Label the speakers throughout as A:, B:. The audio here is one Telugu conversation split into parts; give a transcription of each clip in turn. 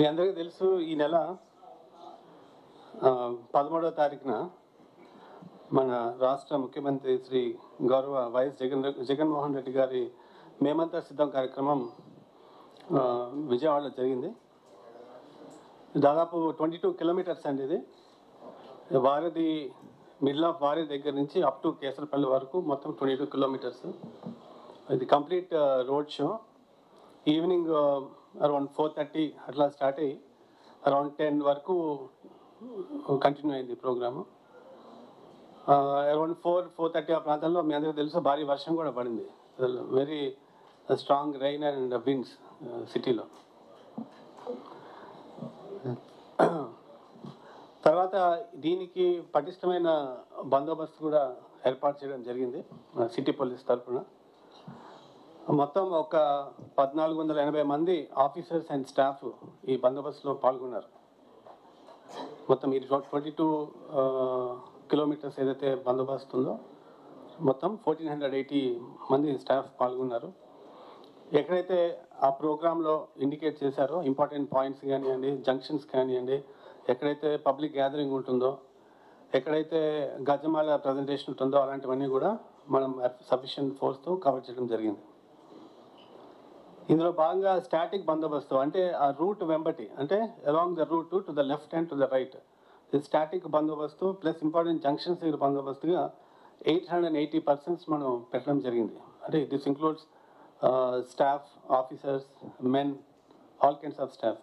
A: మీ అందరికీ తెలుసు ఈ నెల 13వ తారీఖున మన రాష్ట్ర ముఖ్యమంత్రి శ్రీ గౌరవ వైఎస్ జగన్మోహన్ రెడ్డి గారి మేమంతా సిద్ధం కార్యక్రమం విజయవాడలో జరిగింది. దాదాపు 22 కిలోమీటర్స్ అండి. ఇది వారధి మిడిల్ ఆఫ్ వారధి దగ్గర నుంచి అప్ టు కేసరపల్లి వరకు మొత్తం 22 కిలోమీటర్స్. ఇది complete road show. Evening around 4:30 అట్లా స్టార్ట్ అయ్యి అరౌండ్ 10 వరకు కంటిన్యూ అయింది ప్రోగ్రాము. అరౌండ్ 4:30 ఆ ప్రాంతంలో మీ అందరికీ తెలుసు భారీ వర్షం కూడా పడింది. Very strong rain and winds సిటీలో. తర్వాత దీనికి పటిష్టమైన బందోబస్తు కూడా ఏర్పాటు చేయడం జరిగింది సిటీ పోలీస్ తరఫున. మొత్తం ఒక 1480 మంది ఆఫీసర్స్ అండ్ స్టాఫ్ ఈ బందోబస్తులో పాల్గొన్నారు. మొత్తం ఈ 22 కిలోమీటర్స్ ఏదైతే బందోబస్తు ఉందో మొత్తం 1480 మంది స్టాఫ్ పాల్గొన్నారు. ఎక్కడైతే ఆ ప్రోగ్రాంలో ఇండికేట్ చేశారో ఇంపార్టెంట్ పాయింట్స్ కానివ్వండి, జంక్షన్స్ కానివ్వండి, ఎక్కడైతే పబ్లిక్ గ్యాదరింగ్ ఉంటుందో, ఎక్కడైతే గజమాల ప్రజెంటేషన్ ఉంటుందో అలాంటివన్నీ కూడా మనం సఫిషియెంట్ ఫోర్స్తో కవర్ చేయడం జరిగింది. ఇందులో భాగంగా స్టాటిక్ బందోబస్తు అంటే ఆ రూట్ వెంబటి, అంటే along the route to the left and to the right, ఇది స్టాటిక్ బందోబస్తు ప్లస్ ఇంపార్టెంట్ జంక్షన్స్ దగ్గర బందోబస్తుగా 880 పర్సన్స్ మనం పెట్టడం జరిగింది. అంటే this includes staff, officers, men, all kinds of staff.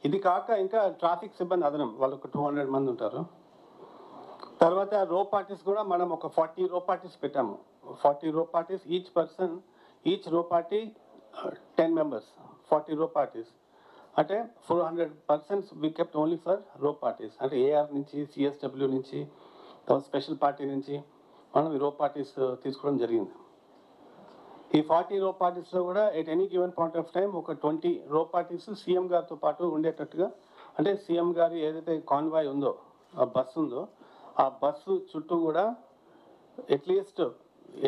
A: ఇది కాక ఇంకా ట్రాఫిక్ సిబ్బంది అదనం వాళ్ళు ఒక 200 మంది ఉంటారు. తర్వాత రో పార్టీస్ కూడా మనం ఒక 40 రో పార్టీస్ పెట్టాము. 40 రో parties, each row party 10 members, 40 రో పార్టీస్. అంటే 400 persons we kept only for రో పార్టీస్. అంటే ఏఆర్ నుంచి, సిఎస్డబ్ల్యూ నుంచి, స్పెషల్ పార్టీ నుంచి మనం ఈ రో పార్టీస్ తీసుకోవడం జరిగింది. ఈ 40 రో పార్టీస్లో కూడా at any given point of time ఒక 20 రో పార్టీస్ సీఎం గారితో పాటు ఉండేటట్టుగా, అంటే సీఎం గారి ఏదైతే కాన్వాయ్ ఉందో, ఆ బస్సు ఉందో, ఆ బస్సు చుట్టూ కూడా at least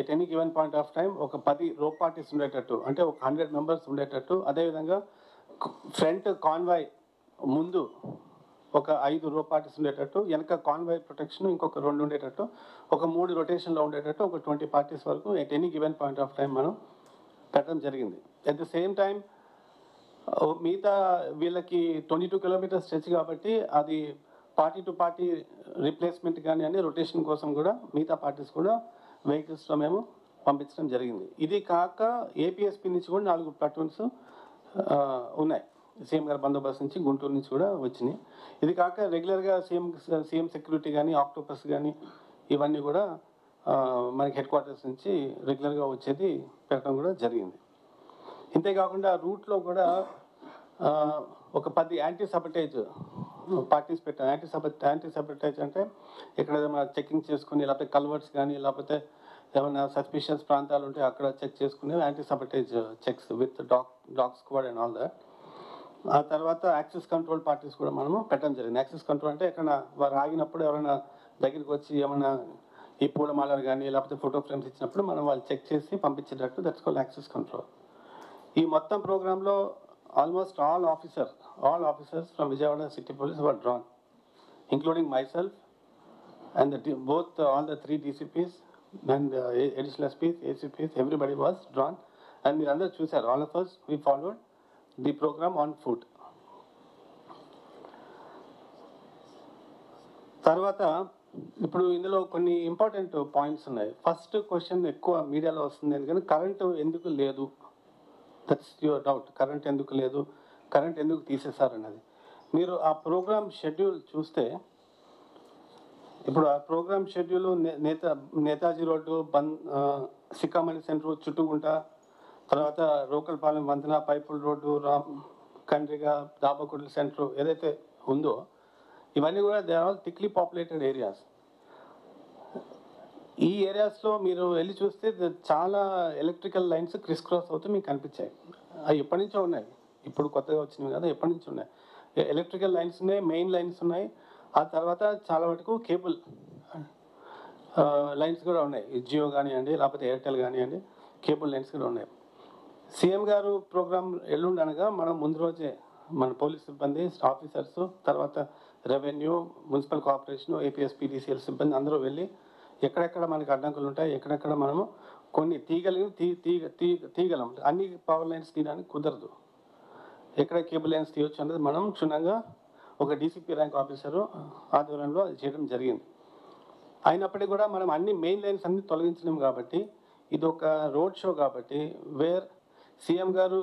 A: at any given point of time ఒక 10 రో పార్టీస్ ఉండేటట్టు, అంటే ఒక 100 members ఉండేటట్టు. అదేవిధంగా ఫ్రంట్ కాన్వాయ్ ముందు ఒక 5 రో పార్టీస్ ఉండేటట్టు, వెనక కాన్వాయ్ ప్రొటెక్షన్ ఇంకొక 2 ఉండేటట్టు, ఒక 3 రొటేషన్లో ఉండేటట్టు ఒక 20 parties వరకు at any given point of time మనం పెట్టడం జరిగింది. అట్ ద సేమ్ టైం మిగతా వీళ్ళకి 22 kilometers స్ట్రెచ్ కాబట్టి అది పార్టీ టు పార్టీ రీప్లేస్మెంట్ కానీ అని రొటేషన్ కోసం కూడా మిగతా పార్టీస్ కూడా వెహికల్స్లో మేము పంపించడం జరిగింది. ఇది కాక ఏపీఎస్పీ నుంచి కూడా 4 platoons ఉన్నాయి. సీఎం గారి బందోబస్తు నుంచి గుంటూరు నుంచి కూడా వచ్చినాయి. ఇది కాక రెగ్యులర్గా సీఎం సెక్యూరిటీ కానీ, ఆక్టోపస్ కానీ ఇవన్నీ కూడా మనకి హెడ్ క్వార్టర్స్ నుంచి రెగ్యులర్గా వచ్చేది పెట్టడం కూడా జరిగింది. ఇంతేకాకుండా రూట్లో కూడా ఒక 10 యాంటీ సబటేజ్ పార్టీస్ పెట్టాం. యాంటీ సబటేజ్ అంటే ఇక్కడ మనం చెకింగ్ చేసుకుని, లేకపోతే కల్వర్ట్స్ కానీ, లేకపోతే ఏమైనా సస్పిషియస్ ప్రాంతాలు ఉంటే అక్కడ చెక్ చేసుకునే anti sabotage checks with dog squad and all that. ఆ తర్వాత యాక్సెస్ కంట్రోల్ పార్టీస్ కూడా మనము పెట్టడం జరిగింది. యాక్సెస్ కంట్రోల్ అంటే ఎక్కడ వారు ఆగినప్పుడు ఎవరైనా దగ్గరికి వచ్చి ఏమైనా ఈ పూలమాలలు కానీ లేకపోతే ఫోటో ఫ్రేమ్స్ ఇచ్చినప్పుడు మనం వాళ్ళు చెక్ చేసి పంపించేటట్టు, దట్స్ కాల్డ్ యాక్సెస్ కంట్రోల్. ఈ మొత్తం ప్రోగ్రాంలో almost all officers from Vijayawada city police were drawn, including myself and all the 3 DCPs and additional SPs, ACPs, everybody was drawn. And మీరు అందరూ చూసారు, all of us we followed the program on foot. తర్వాత ఇప్పుడు ఇందులో కొన్ని ఇంపార్టెంట్ పాయింట్స్ ఉన్నాయి. ఫస్ట్ క్వశ్చన్ ఎక్కువ మీడియాలో వస్తుంది, ఎందుకంటే కరెంటు ఎందుకు లేదు, దట్స్ యువర్ డౌట్. కరెంట్ ఎందుకు లేదు, కరెంట్ ఎందుకు తీసేశారన్నది. మీరు ఆ ప్రోగ్రామ్ షెడ్యూల్ చూస్తే, ఇప్పుడు ఆ program schedule Netaji road, Sikkamani centre, Chuttugunta, తర్వాత రోకల్పాలెం వంతెన, పైపుల్ రోడ్డు, కండ్రిగా, దాబకుడ్ల సెంటర్ ఏదైతే ఉందో ఇవన్నీ కూడా they are all thickly populated areas. ఈ ఏరియాస్లో మీరు వెళ్ళి చూస్తే చాలా ఎలక్ట్రికల్ లైన్స్ క్రిస్ క్రాస్ అవుతూ మీకు కనిపించాయి. అవి ఎప్పటి నుంచో ఉన్నాయి, ఇప్పుడు కొత్తగా వచ్చినవి కదా, ఎప్పటి నుంచి ఉన్నాయి. ఎలక్ట్రికల్ లైన్స్ ఉన్నాయి, మెయిన్ లైన్స్ ఉన్నాయి. ఆ తర్వాత చాలా వరకు కేబుల్ లైన్స్ కూడా ఉన్నాయి. జియో కానివ్వండి, లేకపోతే ఎయిర్టెల్ కానివ్వండి, కేబుల్ లైన్స్ కూడా ఉన్నాయి. సీఎం గారు ప్రోగ్రామ్ ఎల్లుండి అనగా మనం ముందు రోజే మన పోలీస్ సిబ్బంది, ఆఫీసర్స్, తర్వాత revenue, municipal corporation, APS PDCL సిబ్బంది అందరూ వెళ్ళి ఎక్కడెక్కడ మనకి అడ్డంకులు ఉంటాయి, ఎక్కడెక్కడ మనము కొన్ని తీయగలం. అన్ని పవర్ లైన్స్ తీయడానికి కుదరదు. ఎక్కడ కేబుల్ లైన్స్ తీయొచ్చు అనేది మనం క్షుణ్ణంగా ఒక డీసీపీ ర్యాంక్ ఆఫీసరు ఆధ్వర్యంలో అది చేయడం జరిగింది. అయినప్పటికీ కూడా మనం అన్ని మెయిన్ లైన్స్ అన్ని తొలగించలేము కాబట్టి ఇది ఒక రోడ్ షో కాబట్టి వేర్ సీఎం గారు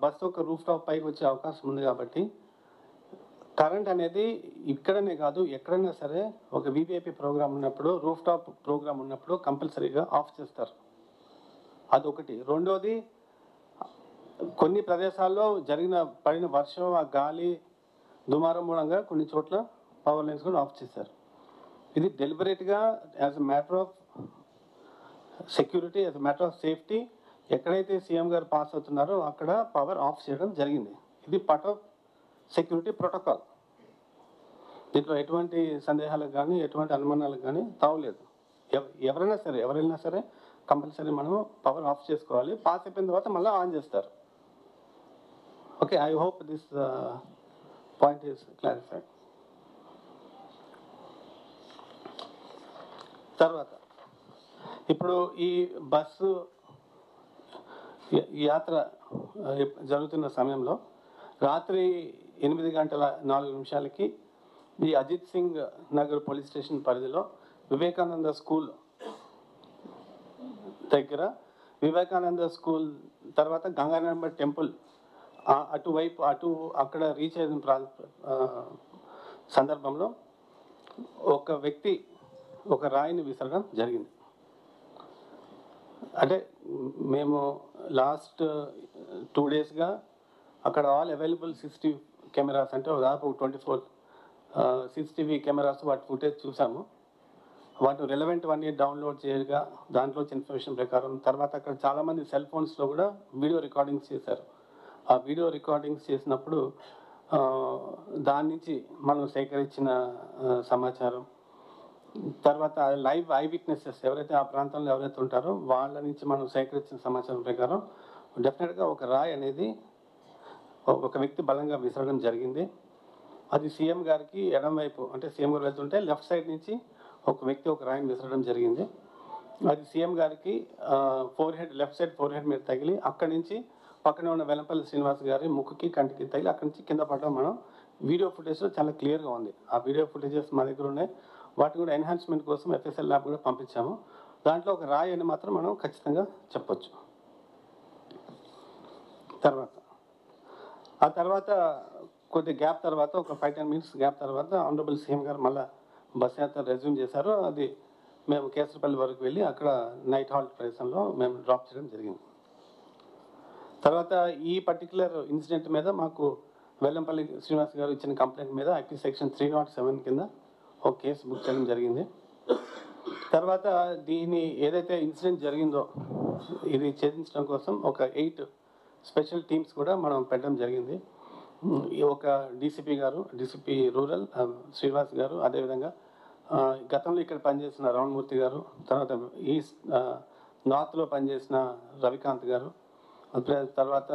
A: బస్సు ఒక రూఫ్ టాప్ పైకి వచ్చే అవకాశం ఉంది కాబట్టి కరెంట్ అనేది ఇక్కడనే కాదు ఎక్కడైనా సరే ఒక వీవీఐపీ ప్రోగ్రామ్ ఉన్నప్పుడు రూఫ్ టాప్ ప్రోగ్రామ్ ఉన్నప్పుడు కంపల్సరీగా ఆఫ్ చేస్తారు. అదొకటి. రెండోది, కొన్ని ప్రదేశాల్లో పడిన వర్షం, ఆ గాలి, దుమారం మూలంగా కొన్ని చోట్ల పవర్ లైన్స్ కూడా ఆఫ్ చేశారు. ఇది డెలిబరేట్గా as a matter of security, as a matter of safety ఎక్కడైతే సీఎం గారు పాస్ అవుతున్నారో అక్కడ పవర్ ఆఫ్ చేయడం జరిగింది. ఇది పార్ట్ ఆఫ్ సెక్యూరిటీ ప్రోటోకాల్. దీంట్లో ఎటువంటి సందేహాలకు కానీ ఎటువంటి అనుమానాలకు కానీ తావులేదు. ఎవరైనా సరే కంపల్సరీ మనము పవర్ ఆఫ్ చేసుకోవాలి. పాస్ అయిపోయిన తర్వాత మళ్ళీ ఆన్ చేస్తారు. Okay, I hope this point is clarified. తర్వాత ఇప్పుడు ఈ బస్సు యాత్ర జరుగుతున్న సమయంలో రాత్రి 8:04 ఈ అజిత్ సింగ్ నగర్ పోలీస్ స్టేషన్ పరిధిలో వివేకానంద స్కూల్ దగ్గర, వివేకానంద స్కూల్ తర్వాత గంగారామ టెంపుల్ అక్కడ రీచ్ అయిన సందర్భంలో ఒక వ్యక్తి ఒక రాయిని విసరడం జరిగింది. అంటే మేము లాస్ట్ 2 డేస్గా అక్కడ ఆల్ అవైలబుల్ CCTV కెమెరాస్, అంటే దాదాపు 24 CCTV కెమెరాస్ వాటి ఫుటేజ్ చూసాము. వాటి రెలవెంట్ అన్నీ డౌన్లోడ్ చేయగా దాంట్లో ఇన్ఫర్మేషన్ ప్రకారం తర్వాత అక్కడ చాలామంది సెల్ ఫోన్స్లో కూడా వీడియో రికార్డింగ్స్ చేశారు. ఆ వీడియో రికార్డింగ్స్ చేసినప్పుడు దాని నుంచి మనం సేకరించిన సమాచారం, తర్వాత లైవ్ ఐ విట్నెసెస్ ఎవరైతే ఆ ప్రాంతంలో ఎవరైతే ఉంటారో వాళ్ళ నుంచి మనం సేకరించిన సమాచారం ప్రకారం డెఫినెట్గా ఒక రాయి అనేది ఒక వ్యక్తి బలంగా విసరడం జరిగింది. అది సీఎం గారికి ఎడం వైపు, అంటే సీఎం గారు వెళ్తుంటే లెఫ్ట్ సైడ్ నుంచి ఒక వ్యక్తి ఒక రాయిని విసరడం జరిగింది. అది సీఎం గారికి లెఫ్ట్ సైడ్ ఫోర్ హెడ్ మీద తగిలి అక్కడి నుంచి పక్కనే ఉన్న వెల్లంపల్లి శ్రీనివాస్ గారి ముక్కుకి కంటికి తగిలి అక్కడి నుంచి కింద పడడం మనం వీడియో ఫుటేజ్లో చాలా క్లియర్గా ఉంది. ఆ వీడియో ఫుటేజెస్ మా దగ్గర ఉన్నాయి. వాటిని కూడా ఎన్హాన్స్మెంట్ కోసం FSL ల్యాబ్ కూడా పంపించాము. దాంట్లో ఒక రాయి అని మాత్రం మనం ఖచ్చితంగా చెప్పొచ్చు. ఆ తర్వాత కొద్ది గ్యాప్ తర్వాత ఒక 5-10 మినిట్స్ గ్యాప్ తర్వాత ఆనరబుల్ సీఎం గారు మళ్ళీ బస్ యాత్ర రెజ్యూమ్ చేశారు. అది మేము కేసరపల్లి వరకు వెళ్ళి అక్కడ నైట్ హాల్ట్ ప్రదేశంలో మేము డ్రాప్ చేయడం జరిగింది. తర్వాత ఈ పర్టికులర్ ఇన్సిడెంట్ మీద మాకు వెల్లంపల్లి శ్రీనివాస్ గారు ఇచ్చిన కంప్లైంట్ మీద ఐపీ సెక్షన్ 307 కింద ఒక కేసు బుక్ చేయడం జరిగింది. తర్వాత దీని ఏదైతే ఇన్సిడెంట్ జరిగిందో ఇది ఛేదించడం కోసం ఒక 8 స్పెషల్ టీమ్స్ కూడా మనం పెట్టడం జరిగింది. ఒక డీసీపీ రూరల్ శ్రీనివాస్ గారు, అదేవిధంగా గతంలో ఇక్కడ పనిచేసిన రమణమూర్తి గారు, తర్వాత నార్త్లో పనిచేసిన రవికాంత్ గారు, తర్వాత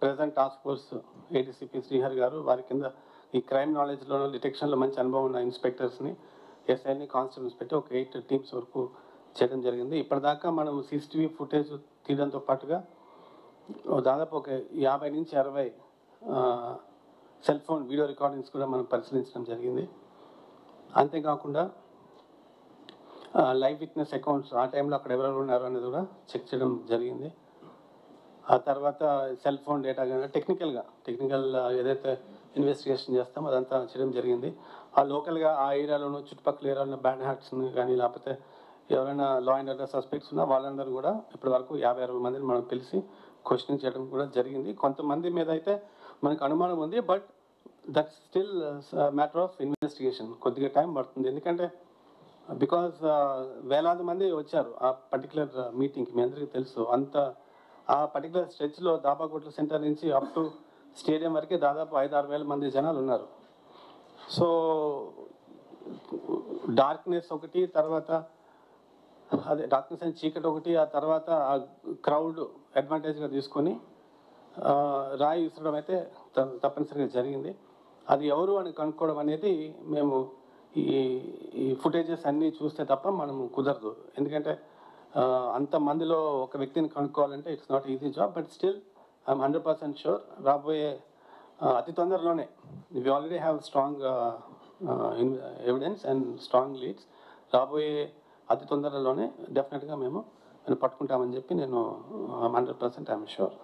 A: present task force ADCP Srihari గారు, వారి కింద ఈ క్రైమ్ నాలెడ్జ్లో డిటెక్షన్లో మంచి అనుభవం ఉన్న ఇన్స్పెక్టర్స్ని, SIని, కానిస్టేబుల్స్ పెట్టి ఒక 8 టీమ్స్ వరకు చేయడం జరిగింది. ఇప్పటిదాకా మనం CCTV ఫుటేజ్ తీయడంతో పాటుగా దాదాపు ఒక 50 నుంచి 60 సెల్ ఫోన్ వీడియో రికార్డింగ్స్ కూడా మనం పరిశీలించడం జరిగింది. అంతేకాకుండా లైవ్ విట్నెస్ అకౌంట్స్ ఆ టైంలో అక్కడ ఎవరెవరు ఉన్నారు అనేది కూడా చెక్ చేయడం జరిగింది. ఆ తర్వాత సెల్ ఫోన్ డేటా కానీ టెక్నికల్ ఏదైతే ఇన్వెస్టిగేషన్ చేస్తామో అదంతా చేయడం జరిగింది. ఆ లోకల్గా ఆ ఏరియాలోనూ చుట్టుపక్కల ఏరియాలో బ్యాడ్ హ్యాట్స్ని కానీ లేకపోతే ఎవరైనా లా అండ్ ఆర్డర్ సస్పెక్ట్స్ ఉన్నా వాళ్ళందరూ కూడా ఇప్పటి వరకు 50-60 మందిని మనం పిలిచి క్వశ్చనింగ్ చేయడం కూడా జరిగింది. కొంతమంది మీద అయితే మనకు అనుమానం ఉంది, but that's still matter of investigation. కొద్దిగా టైం పడుతుంది, ఎందుకంటే బికాజ్ వేలాది మంది వచ్చారు ఆ పర్టికులర్ మీటింగ్కి. మీ అందరికీ తెలుసు, ఆ పర్టికులర్ స్ట్రెచ్లో దాబాకోట్ల సెంటర్ నుంచి అప్ టు స్టేడియం వరకే దాదాపు 5-6 వేల మంది జనాలు ఉన్నారు. సో డార్క్నెస్ ఒకటి, తర్వాత డార్క్నెస్ అండ్ చీకటి ఒకటి, ఆ తర్వాత ఆ క్రౌడ్ అడ్వాంటేజ్గా తీసుకొని రాయి విసరడం అయితే తప్పనిసరిగా జరిగింది. అది ఎవరు అని కనుక్కోవడం అనేది మేము ఈ ఈ ఫుటేజెస్ అన్నీ చూస్తే తప్ప మనము కుదరదు. ఎందుకంటే అంతమందిలో ఒక వ్యక్తిని కనుక్కోవాలంటే it's not easy job. But still I'm 100% sure రాబోయే అతి తొందరలోనే we already have strong evidence and strong leads. రాబోయే అతి తొందరలోనే డెఫినెట్గా మేము పట్టుకుంటామని చెప్పి నేను 100% ఐఎమ్ షూర్.